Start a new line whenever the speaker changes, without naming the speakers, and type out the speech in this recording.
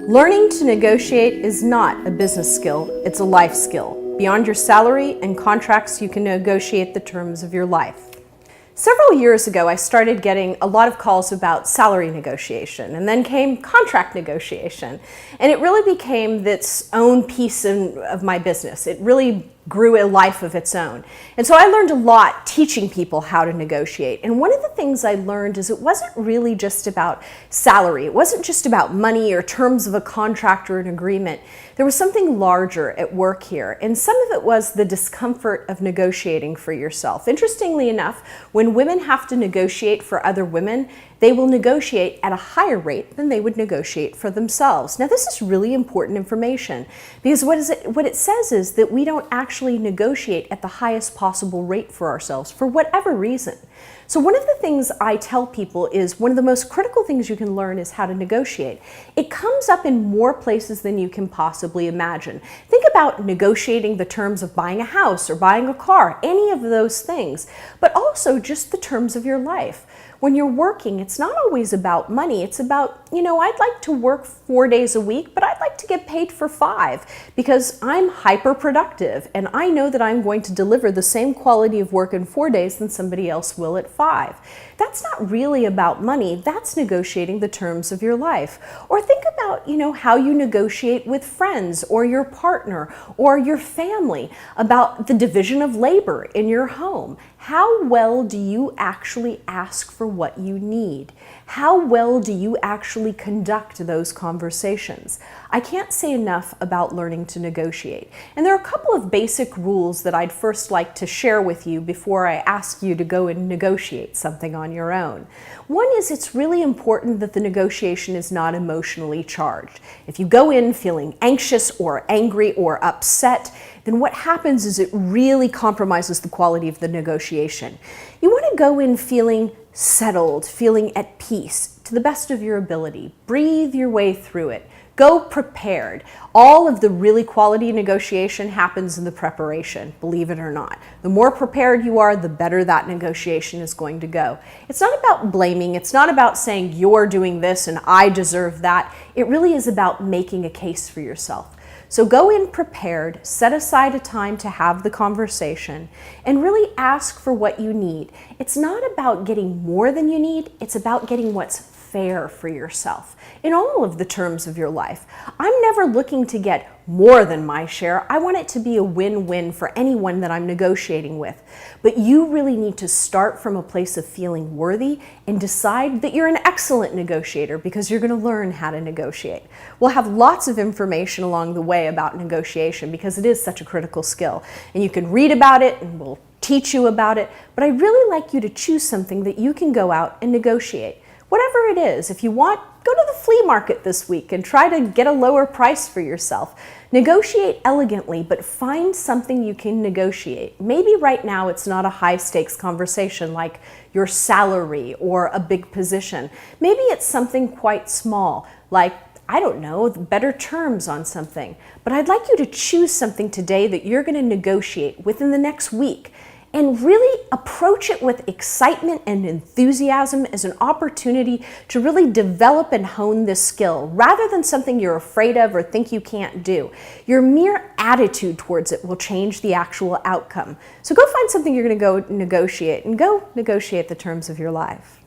Learning to negotiate is not a business skill, it's a life skill. Beyond your salary and contracts, you can negotiate the terms of your life. Several years ago, I started getting a lot of calls about salary negotiation, and then came contract negotiation. And it really became its own piece of my business. It really grew a life of its own. And so I learned a lot teaching people how to negotiate. And one of the things I learned is it wasn't really just about salary. It wasn't just about money or terms of a contract or an agreement. There was something larger at work here. And some of it was the discomfort of negotiating for yourself. Interestingly enough, when women have to negotiate for other women, they will negotiate at a higher rate than they would negotiate for themselves. Now, this is really important information because what it says is that we don't actually negotiate at the highest possible rate for ourselves for whatever reason. So one of the things I tell people is one of the most critical things you can learn is how to negotiate. It comes up in more places than you can possibly imagine. Think about negotiating the terms of buying a house or buying a car, any of those things, but also just the terms of your life. When you're working, it's not always about money. It's about, I'd like to work 4 days a week, but I'd like to get paid for 5 because I'm hyper productive and I know that I'm going to deliver the same quality of work in 4 days than somebody else will at 5. That's not really about money. That's negotiating the terms of your life. Or think about, how you negotiate with friends or your partner or your family about the division of labor in your home. How well do you actually ask for what you need? How well do you actually conduct those conversations? I can't say enough about learning to negotiate. And there are a couple of basic rules that I'd first like to share with you before I ask you to go and negotiate something on your own. One is it's really important that the negotiation is not emotionally charged. If you go in feeling anxious or angry or upset, then what happens is it really compromises the quality of the negotiation. You want to go in feeling settled, feeling at peace, to the best of your ability. Breathe your way through it. Go prepared. All of the really quality negotiation happens in the preparation, believe it or not. The more prepared you are, the better that negotiation is going to go. It's not about blaming. It's not about saying you're doing this and I deserve that. It really is about making a case for yourself. So go in prepared, set aside a time to have the conversation, and really ask for what you need. It's not about getting more than you need, it's about getting what's fair for yourself in all of the terms of your life. I'm never looking to get more than my share. I want it to be a win-win for anyone that I'm negotiating with. But you really need to start from a place of feeling worthy and decide that you're an excellent negotiator because you're going to learn how to negotiate. We'll have lots of information along the way about negotiation because it is such a critical skill. And you can read about it and we'll teach you about it. But I'd really like you to choose something that you can go out and negotiate. Whatever it is, if you want, go to the flea market this week and try to get a lower price for yourself. Negotiate elegantly, but find something you can negotiate. Maybe right now it's not a high-stakes conversation like your salary or a big position. Maybe it's something quite small, like, I don't know, better terms on something. But I'd like you to choose something today that you're going to negotiate within the next week. And really approach it with excitement and enthusiasm as an opportunity to really develop and hone this skill rather than something you're afraid of or think you can't do. Your mere attitude towards it will change the actual outcome. So go find something you're going to go negotiate and go negotiate the terms of your life.